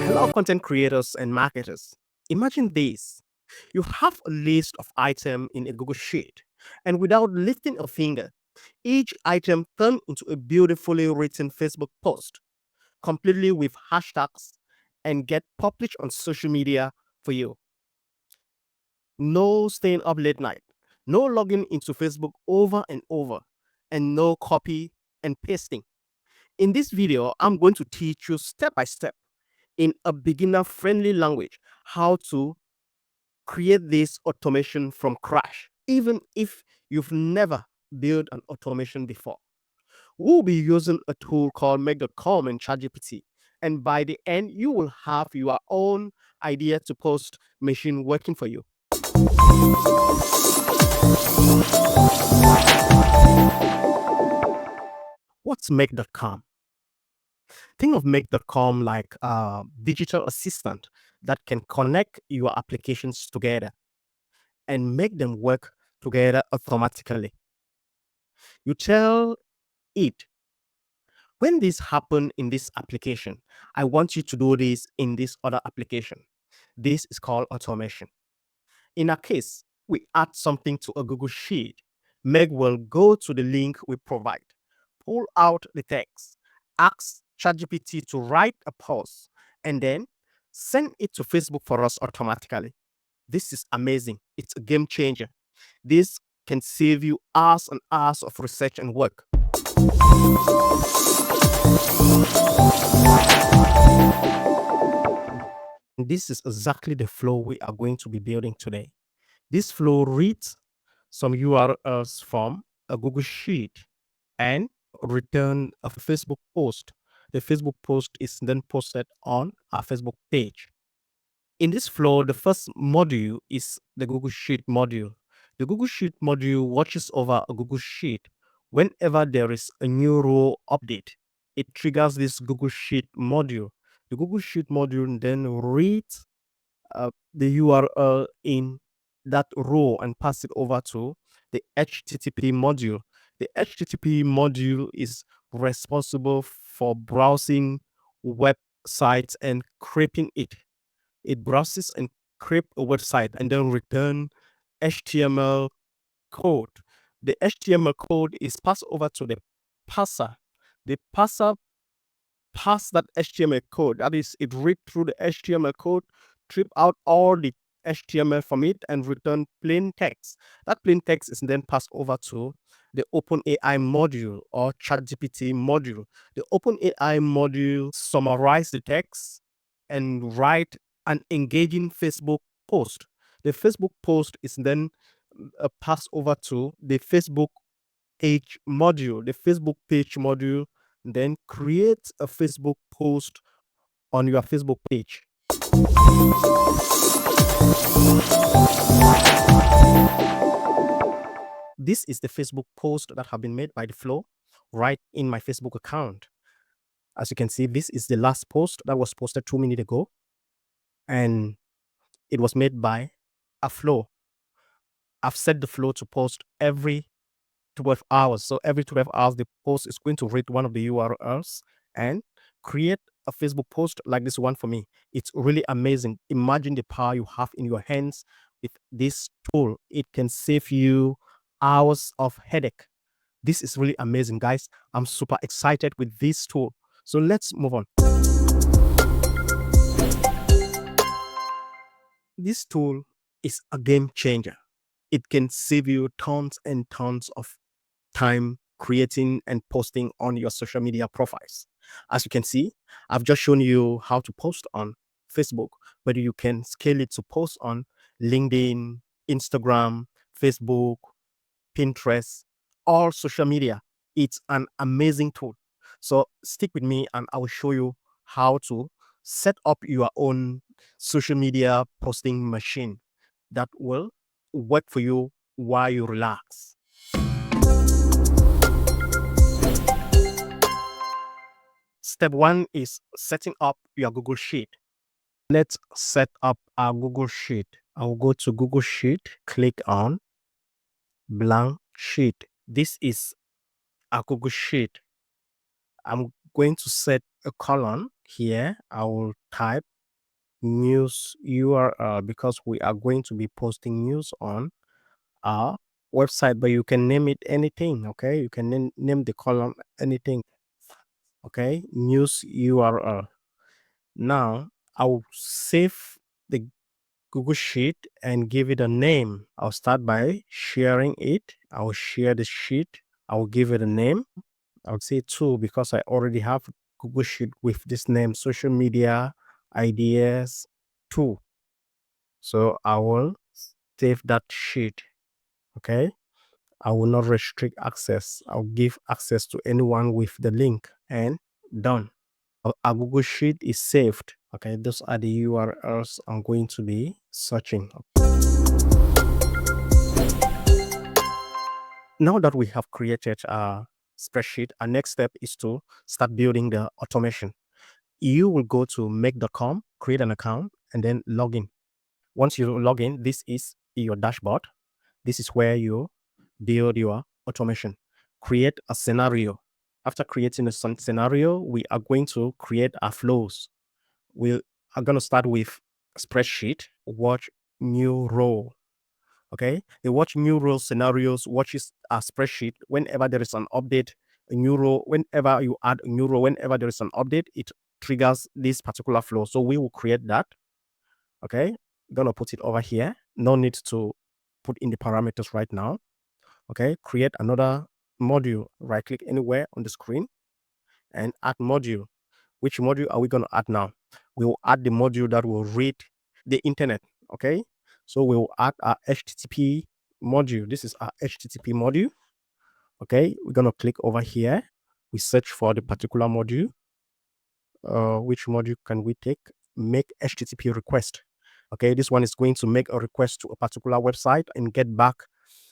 Hello, content creators and marketers. Imagine this. You have a list of items in a Google Sheet, and without lifting a finger, each item turns into a beautifully written Facebook post, completely with hashtags, and get published on social media for you. No staying up late night, no logging into Facebook over and over, and no copy and pasting. In this video, I'm going to teach you step by step in a beginner friendly language how to create this automation from scratch, even if you've never built an automation before. We'll be using a tool called Makecom and ChatGPT. And by the end, you will have your own idea to post machine working for you. What's Make.com? Think of Make.com like a digital assistant that can connect your applications together and make them work together automatically. You tell it, when this happen in this application, I want you to do this in this other application. This is called automation. In our case, we add something to a Google Sheet. Meg will go to the link we provide, pull out the text, ask ChatGPT to write a post, and then send it to Facebook for us automatically. This is amazing. It's a game changer. This can save you hours and hours of research and work. This is exactly the flow we are going to be building today. This flow reads some URLs from a Google Sheet and return a Facebook post. The Facebook post is then posted on our Facebook page. In this flow, the first module is the Google Sheet module. The Google Sheet module watches over a Google Sheet. Whenever there is a new row update, it triggers this Google Sheet module. The Google Sheet module then reads the URL in that row and pass it over to the HTTP module. The HTTP module is responsible for browsing websites and scraping it. It browses and scrapes a website and then return HTML code. The HTML code is passed over to the parser. The parser pass that HTML code. That is, it read through the HTML code, strip out all the HTML from it, and return plain text. That plain text is then passed over to the OpenAI module or ChatGPT module. The OpenAI module summarize the text and write an engaging Facebook post. The Facebook post is then passed over to the Facebook page module. The Facebook page module then create a Facebook post on your Facebook page. This is the Facebook post that have been made by the flow right in my Facebook account. As you can see, this is the last post that was posted 2 minutes ago, and it was made by a flow. I've set the flow to post every 12 hours. So every 12 hours, the post is going to read one of the URLs and create a Facebook post like this one for me. It's really amazing. Imagine the power you have in your hands with this tool. It can save you hours of headache. This is really amazing, guys. I'm super excited with this tool. So let's move on. This tool is a game changer. It can save you tons and tons of time creating and posting on your social media profiles. As you can see, I've just shown you how to post on Facebook, but you can scale it to post on LinkedIn, Instagram, Facebook, Pinterest, all social media. It's an amazing tool. So stick with me and I will show you how to set up your own social media posting machine that will work for you while you relax. Step one is setting up your Google Sheet. Let's set up our Google Sheet. I'll go to Google Sheet, click on blank sheet. This is a Google Sheet. I'm going to set a column here. I will type news URL because we are going to be posting news on our website, but you can name it anything. Okay, you can name the column anything. Okay, news URL. Now I'll save the Google Sheet and give it a name. I'll start by sharing it. I'll share the sheet. I'll give it a name. I would say 2 because I already have Google Sheet with this name, social media ideas 2. So I will save that sheet. Okay. I will not restrict access. I'll give access to anyone with the link and done. Our Google Sheet is saved. Okay. Those are the URLs I'm going to be searching. Now that we have created a spreadsheet, our next step is to start building the automation. You will go to make.com, create an account, and then log in. Once you log in, this is your dashboard. This is where you build your automation. Create a scenario. After creating a scenario, we are going to create our flows. We are going to start with spreadsheet, watch new row. Okay, the watch new row scenarios watches a spreadsheet whenever there is an update, a new row, whenever you add a new row, whenever there is an update, it triggers this particular flow. So we will create that. Okay, gonna put it over here. No need to put in the parameters right now. Okay, create another module. Right click anywhere on the screen and add module. Which module are we going to add now? We will add the module that will read the internet. Okay, so we will add our HTTP module. This is our HTTP module. Okay, we're going to click over here. We search for the particular module. Which module can we take? Make HTTP request. Okay, this one is going to make a request to a particular website and get back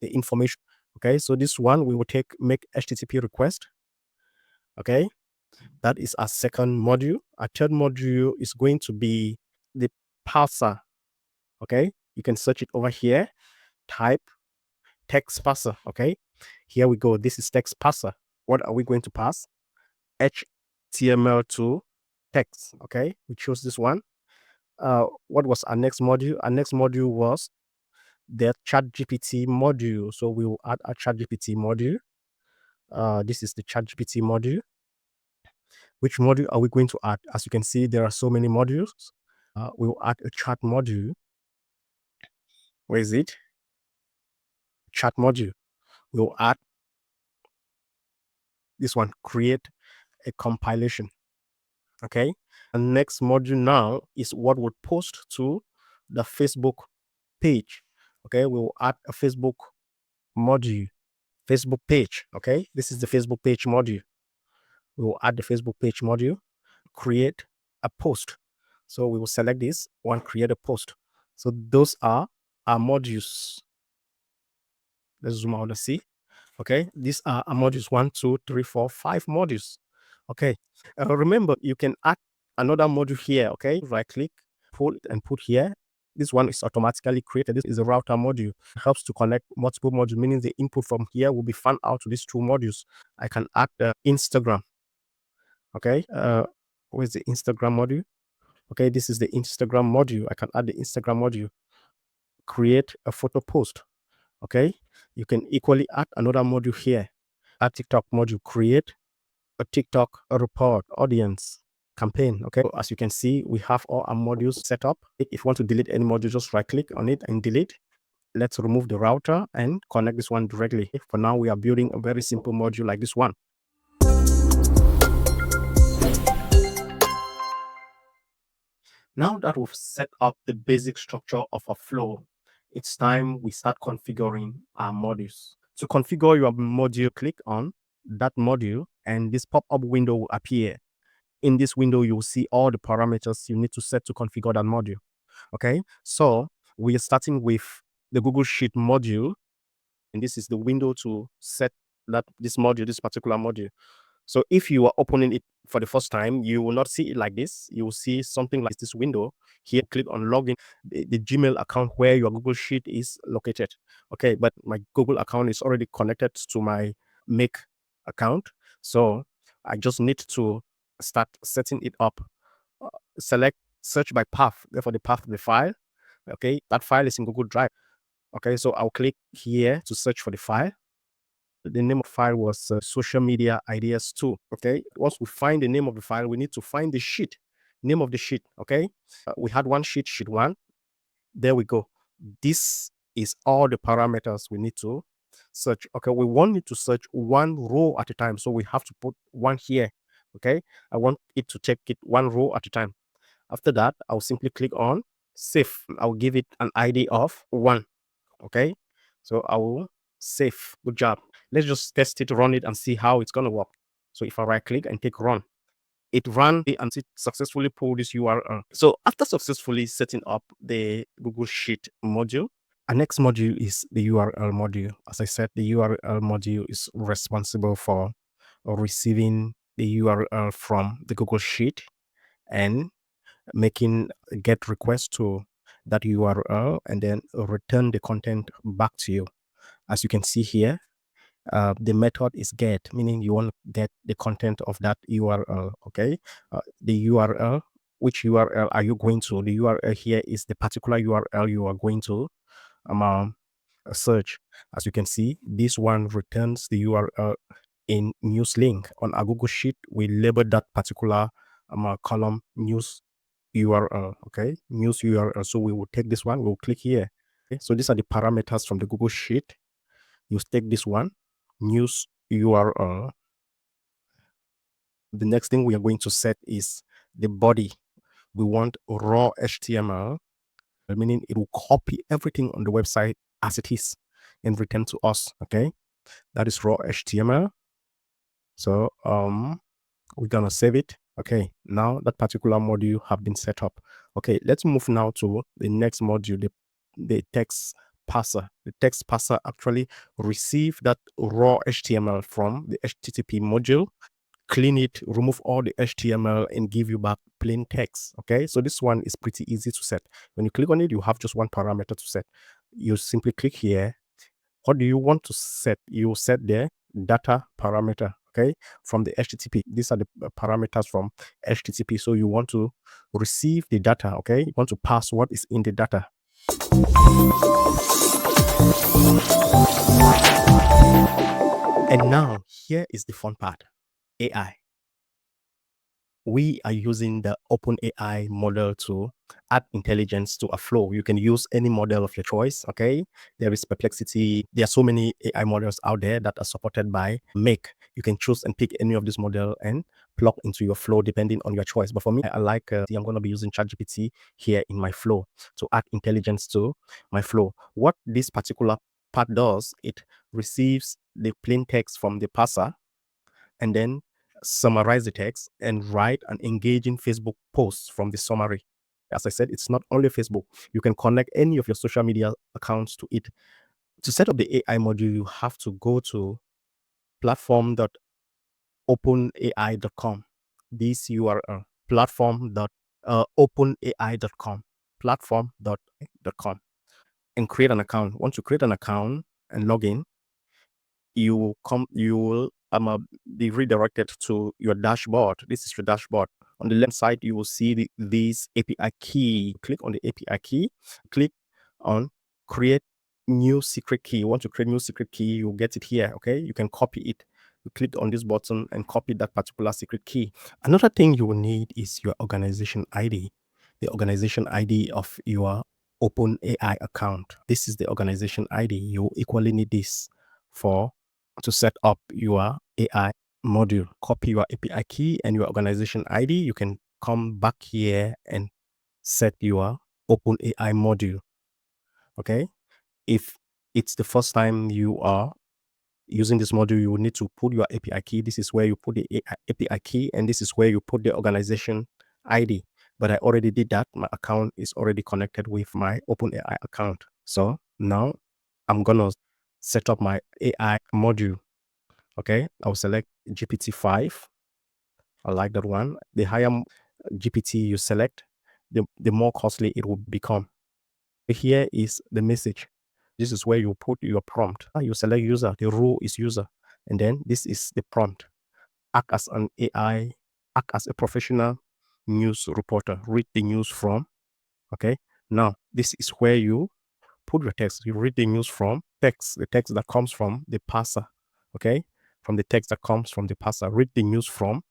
the information. Okay, so this one we will take make HTTP request. Okay, that is our second module. Our third module is going to be the parser. Okay, you can search it over here. Type text parser. Okay, here we go. This is text parser. What are we going to pass? HTML to text. Okay, we chose this one. What was our next module? Our next module was the ChatGPT module. So we will add a ChatGPT module. This is the ChatGPT module. Which module are we going to add? As you can see, there are so many modules. We will add a chat module. Where is it? Chat module. We will add this one, create a compilation. Okay. And next module now is what would post to the Facebook page. Okay. We will add a Facebook module, Facebook page. Okay. This is the Facebook page module. We will add the Facebook page module, create a post. So we will select this one, create a post. So those are our modules. Let's zoom out and see. Okay, these are our modules 1, 2, 3, 4, 5 modules. Okay, remember you can add another module here. Okay, right click, pull it and put here. This one is automatically created. This is a router module. It helps to connect multiple modules, meaning the input from here will be found out to these 2 modules. I can add the Instagram. Okay, where's the Instagram module? Okay, this is the Instagram module. I can add the Instagram module. Create a photo post. Okay, you can equally add another module here. Add TikTok module, create a TikTok report, audience, campaign. Okay, as you can see, we have all our modules set up. If you want to delete any module, just right click on it and delete. Let's remove the router and connect this one directly. For now, we are building a very simple module like this one. Now that we've set up the basic structure of a flow, it's time we start configuring our modules. To configure your module, click on that module and this pop-up window will appear. In this window, you will see all the parameters you need to set to configure that module. Okay, so we are starting with the Google Sheet module, and this is the window to set this particular module. So if you are opening it for the first time, you will not see it like this. You will see something like this window. Here, click on login, the Gmail account where your Google Sheet is located. Okay, but my Google account is already connected to my Make account. So I just need to start setting it up. Select search by path, therefore the path of the file. Okay, that file is in Google Drive. Okay, so I'll click here to search for the file. The name of the file was social media ideas 2. Okay, once we find the name of the file, we need to find the sheet, name of the sheet. Okay, we had one sheet, sheet 1. There we go. This is all the parameters we need to search. Okay, we want it to search one row at a time, so we have to put one here. Okay, I want it to take it one row at a time. After that, I'll simply click on save. I'll give it an ID of 1. Okay, so I will save. Good job. Let's just test it, run it, and see how it's going to work. So if I right click and take run, it ran and it successfully pulled this URL. So after successfully setting up the Google Sheet module, our next module is the URL module. As I said, the URL module is responsible for receiving the URL from the Google Sheet and making get requests to that URL and then return the content back to you. As you can see here, the method is get, meaning you want to get the content of that URL. Okay, the URL, which URL are you going to? The URL here is the particular URL you are going to search. As you can see, this one returns the URL in news link. On our Google Sheet, we label that particular column news URL. Okay, news URL. So we will take this one, we'll click here. Okay, so these are the parameters from the Google Sheet. You take this one, news URL. The next thing we are going to set is the body. We want raw HTML, meaning it will copy everything on the website as it is and return to us. Okay, that is raw HTML. So we're gonna save it. Okay, now that particular module have been set up. Okay, let's move now to the next module, the text parser. The text parser actually receive that raw HTML from the HTTP module, clean it, remove all the HTML, and give you back plain text. Okay, so this one is pretty easy to set. When you click on it, you have just one parameter to set. You simply click here. What do you want to set? You set the data parameter. Okay, from the HTTP. These are the parameters from HTTP. So you want to receive the data. Okay, you want to pass what is in the data. And now here is the fun part. AI. We are using the OpenAI model to add intelligence to a flow. You can use any model of your choice. Okay, there is Perplexity. There are so many AI models out there that are supported by Make. You can choose and pick any of this model and plug into your flow depending on your choice. But for me, I like I'm going to be using ChatGPT here in my flow to add intelligence to my flow. What this particular part does, it receives the plain text from the parser and then summarize the text and write an engaging Facebook post from the summary. As I said, it's not only Facebook. You can connect any of your social media accounts to it. To set up the AI module, you have to go to platform.openai.com. This URL, platform.openai.com, platform.com, and create an account. Once you create an account and log in, you will be redirected to your dashboard. This is your dashboard. On the left side, you will see these API key. Click on the API key. Click on create new secret key. You want to create new secret key, you'll get it here. Okay, you can copy it. You click on this button and copy that particular secret key. Another thing you will need is your organization ID, the organization ID of your OpenAI account. This is the organization ID. You equally need this to set up your AI module. Copy your API key and your organization ID. You can come back here and set your OpenAI module. Okay. If it's the first time you are using this module, you will need to put your API key. This is where you put the API key, and this is where you put the organization ID. But I already did that. My account is already connected with my OpenAI account. So now I'm gonna set up my AI module. Okay, I'll select GPT-5. I like that one. The higher GPT you select, the more costly it will become. Here is the message. This is where you put your prompt. You select user, the role is user. And then this is the prompt. Act as an AI, act as a professional, news reporter. Read the news from. Okay. Now, this is where you put your text. You read the news from text, the text that comes from the parser. Okay. From the text that comes from the parser. Read the news from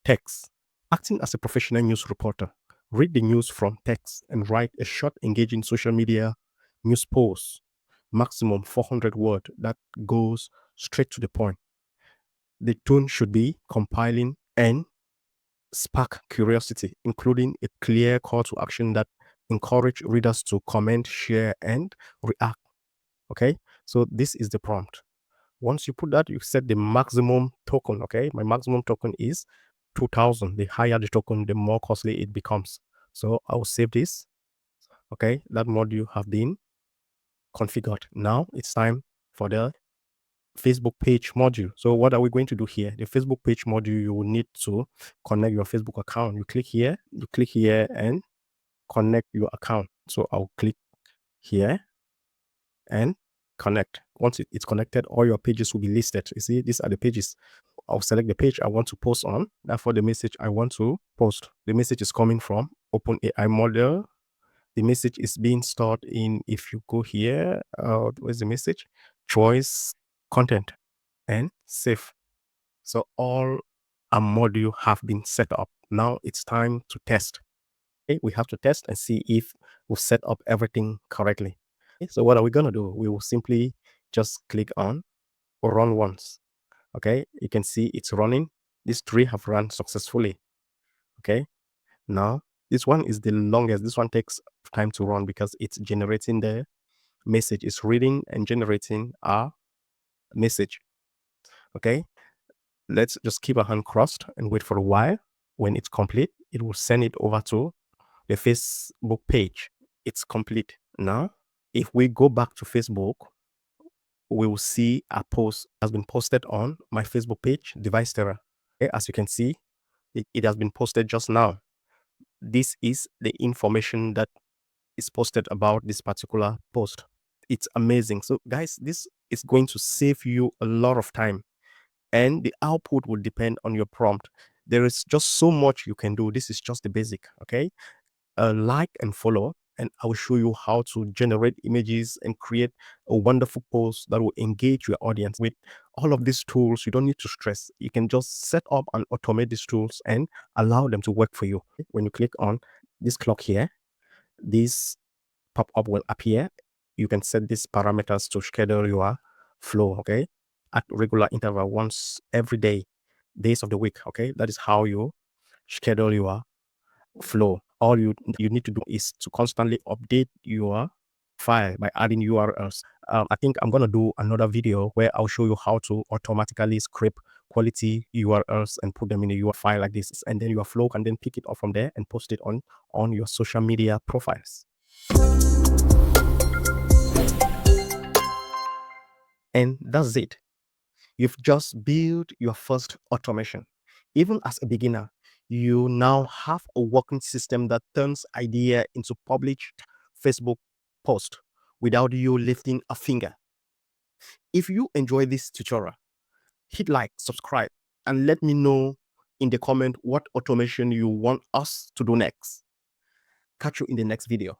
text. Acting as a professional news reporter, read the news from text and write a short, engaging social media news post, maximum 400 words that goes straight to the point. The tone should be compiling and spark curiosity, including a clear call to action that encourage readers to comment, share, and react. Okay, so this is the prompt. Once you put that, you set the maximum token. Okay, my maximum token is 2000. The higher the token, the more costly it becomes. So I will save this. Okay, that module have been configured. Now it's time for the Facebook page module. So what are we going to do here? The Facebook page module, you will need to connect your Facebook account. You click here and connect your account. So I'll click here and connect. Once it's connected, all your pages will be listed. You see, these are the pages. I'll select the page I want to post on. Therefore, the message I want to post. The message is coming from OpenAI model. The message is being stored in, if you go here, where's the message? Choice content and save. So all our module have been set up. Now it's time to test. Okay, we have to test and see if we've set up everything correctly. Okay, so what are we going to do? We will simply just click on run once. Okay, you can see it's running. These three have run successfully. Okay, now this one is the longest. This one takes time to run because it's generating the message. It's reading and generating a message. Okay, let's just keep our hand crossed and wait for a while. When it's complete, it will send it over to the Facebook page. It's complete. Now, if we go back to Facebook, we will see a post has been posted on my Facebook page, Device Terror. Okay, as you can see, it has been posted just now. This is the information that is posted about this particular post. It's amazing. So guys, this is going to save you a lot of time, and the output will depend on your prompt. There is just so much you can do. This is just the basic. Okay, like and follow, and I will show you how to generate images and create a wonderful post that will engage your audience. With all of these tools, you don't need to stress. You can just set up and automate these tools and allow them to work for you. When you click on this clock here, this pop-up will appear. You can set these parameters to schedule your flow, okay, at regular interval, once every day, days of the week. Okay, that is how you schedule your flow. All you need to do is to constantly update your file by adding URLs. I think I'm going to do another video where I'll show you how to automatically scrape quality URLs and put them in a URL file like this, and then your flow can then pick it up from there and post it on your social media profiles. And that's it. You've just built your first automation. Even as a beginner, you now have a working system that turns idea into published Facebook post without you lifting a finger. If you enjoy this tutorial, hit like, subscribe, and let me know in the comment what automation you want us to do next. Catch you in the next video.